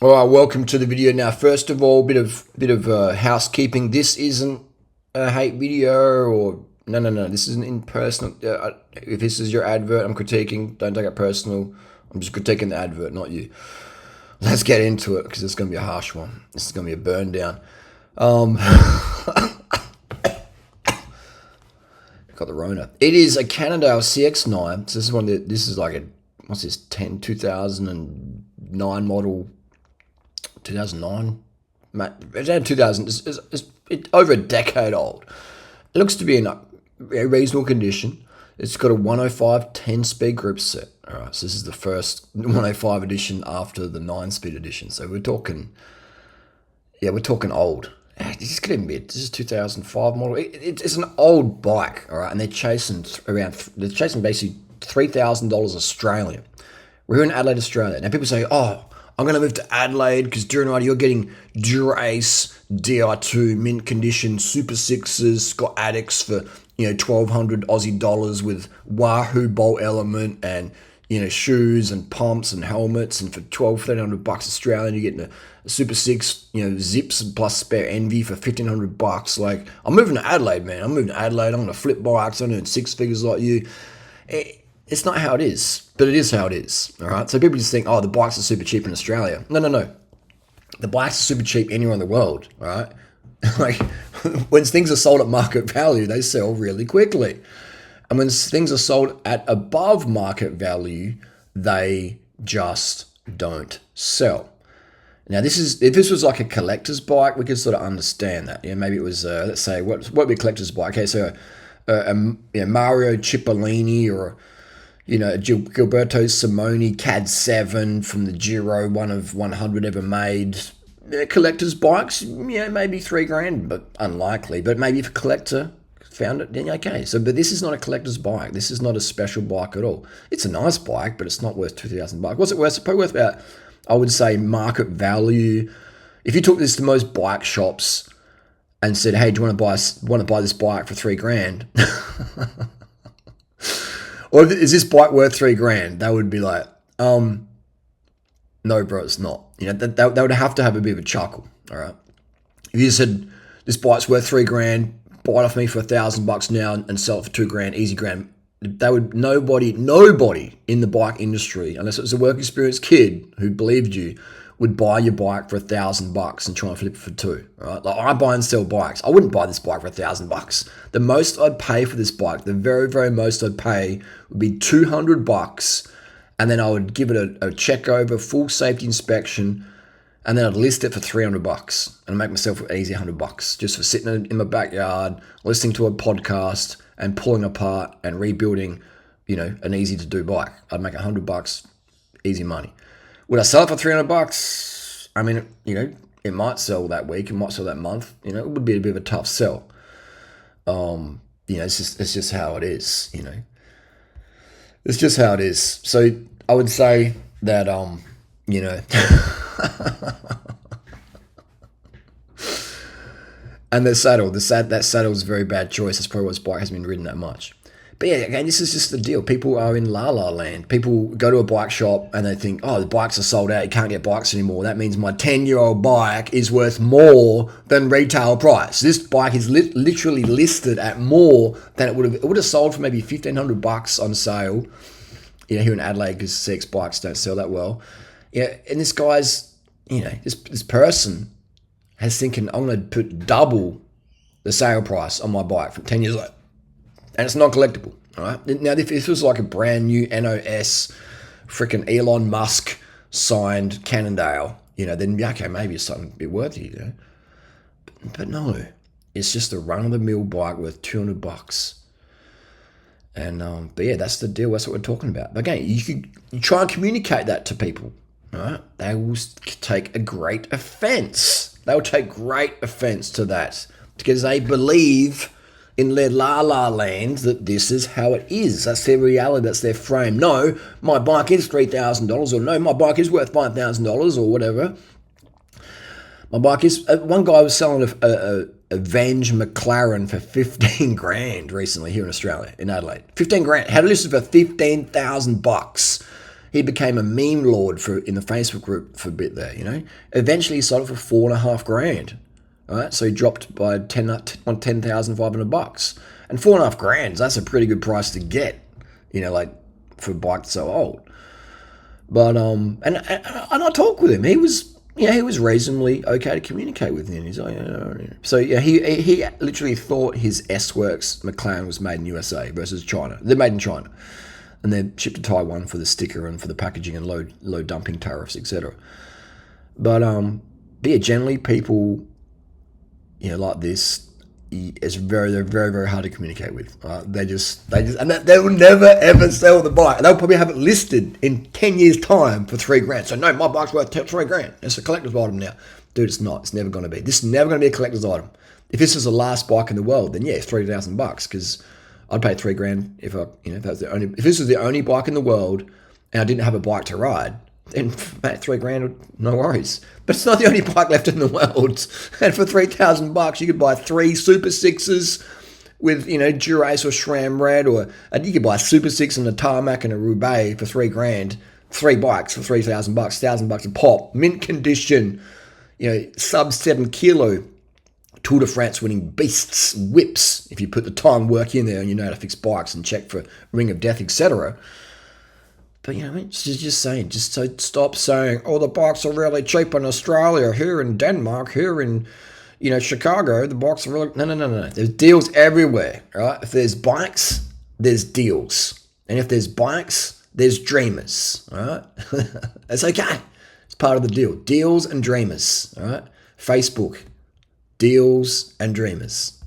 All right, welcome to the video. Now, first of all, bit of housekeeping. This isn't a hate video or no. This isn't in personal. If this is your advert, I'm critiquing. Don't take it personal. I'm just critiquing the advert, not you. Let's get into it because it's going to be a harsh one. This is going to be a burn down. Got the Rona. It is a Cannondale CX9. So this is like a what's this 2009 model. 2009, it's 2000. It's over a decade old. It looks to be in a reasonable condition. It's got a 105 10-speed group set. All right, so this is the first 105 edition after the 9-speed edition. So we're talking old. This could even be. This is 2005 model. It's an old bike. All right, and they're chasing basically $3,000 Australian. We're in Adelaide, Australia. Now people say, "Oh, I'm going to move to Adelaide because durianrider, you're getting Dura-Ace DR2 mint condition Super Sixes, Scott Addicts for 1,200 Aussie dollars with Wahoo bolt element and shoes and pumps and helmets, and for 1,300 bucks Australian you're getting a Super Six zips plus spare envy for 1,500 bucks. Like, I'm moving to Adelaide, man. I'm moving to Adelaide. I'm going to flip bikes. I'm doing six figures like you. It's not how it is, but it is how it is, all right? So people just think, oh, the bikes are super cheap in Australia. No. The bikes are super cheap anywhere in the world, all right? Like, when things are sold at market value, they sell really quickly. And when things are sold at above market value, they just don't sell. Now, if this was like a collector's bike, we could sort of understand that. Maybe it was, let's say, what would be a collector's bike? Okay, so a Mario Cipollini or Gilberto Simoni CAD 7 from the Giro, one of 100 ever made. Collector's bikes, maybe $3,000, but unlikely. But maybe if a collector found it, then okay. But this is not a collector's bike. This is not a special bike at all. It's a nice bike, but it's not worth $2,000. What's it worth? It's probably worth about, I would say, market value. If you took this to most bike shops and said, "Hey, do you want to buy this bike for $3,000?" Or is this bike worth $3,000? They would be like, no, bro, it's not. They would have to have a bit of a chuckle. All right. If you said this bike's worth $3,000, buy it off me for $1,000 now and sell it for $2,000, easy grand. Nobody in the bike industry, unless it was a work experience kid who believed you, would buy your bike for $1,000 and try and flip it for $2,000. Right? Like, I buy and sell bikes. I wouldn't buy this bike for $1,000. The most I'd pay for this bike, the very, very most I'd pay, would be $200, and then I would give it a check over, full safety inspection, and then I'd list it for $300 and make myself an easy $100 just for sitting in my backyard, listening to a podcast and pulling apart and rebuilding, an easy to do bike. I'd make $100, easy money. Would I sell it for $300? I mean, it might sell that week, it might sell that month. It would be a bit of a tough sell. It's just how it is. It's just how it is. So I would say that and that saddle is a very bad choice. That's probably why this bike hasn't been ridden that much. But yeah, again, this is just the deal. People are in la la land. People go to a bike shop and they think, oh, the bikes are sold out. You can't get bikes anymore. That means my 10-year-old bike is worth more than retail price. This bike is literally listed at more than it would have sold for maybe $1,500 on sale. Here in Adelaide, because CX bikes don't sell that well. Yeah, and this guy's, this person has thinking, I'm going to put double the sale price on my bike from 10 years later. And it's not collectible, all right? Now, if this was like a brand new NOS, freaking Elon Musk signed Cannondale, then okay, maybe it's something a bit worthy, But no, it's just a run-of-the-mill bike worth $200. And but yeah, that's the deal. That's what we're talking about. But again, you try and communicate that to people, all right? They will take a great offense. They will take great offense to that because they believe in their la-la land that this is how it is. That's their reality. That's their frame. No, my bike is $3,000, or no, my bike is worth $5,000 or whatever. My bike is... one guy was selling a Venge McLaren for 15 grand recently here in Australia, in Adelaide. 15 grand. Had it listed for $15,000. He became a meme lord in the Facebook group for a bit there, Eventually he sold it for $4,500. All right, so he dropped by $10,500. And $4,500, that's a pretty good price to get, like for a bike so old. But and I talked with him. He was reasonably okay to communicate with him. He's like, so yeah, he literally thought his S-Works McLaren was made in USA versus China. They're made in China, and they're shipped to Taiwan for the sticker and for the packaging and low dumping tariffs, etc. But yeah, generally people, like this, they're very, very hard to communicate with. They will never ever sell the bike. They'll probably have it listed in 10 years' time for $3,000. So no, my bike's worth $3,000. It's a collector's item now, dude. It's not. It's never going to be. This is never going to be a collector's item. If this is the last bike in the world, then yeah, it's $3,000 because I'd pay $3,000 if if this was the only bike in the world and I didn't have a bike to ride. Then mate, $3,000, no worries. But it's not the only bike left in the world. And for $3,000, you could buy 3 Super Sixes with Durace or SRAM Red, or you could buy a Super Six and a Tarmac and a Roubaix for $3,000. 3 bikes for $3,000, $1,000 a pop, mint condition, sub 7 kilo, Tour de France winning beasts, whips. If you put the time work in there and you know how to fix bikes and check for ring of death, etc. But, just saying, so stop saying, oh, the bikes are really cheap in Australia, here in Denmark, here in, Chicago, the bikes are really... No. There's deals everywhere, right? If there's bikes, there's deals. And if there's bikes, there's dreamers, all right? It's okay. It's part of the deal. Deals and dreamers, all right? Facebook, deals and dreamers.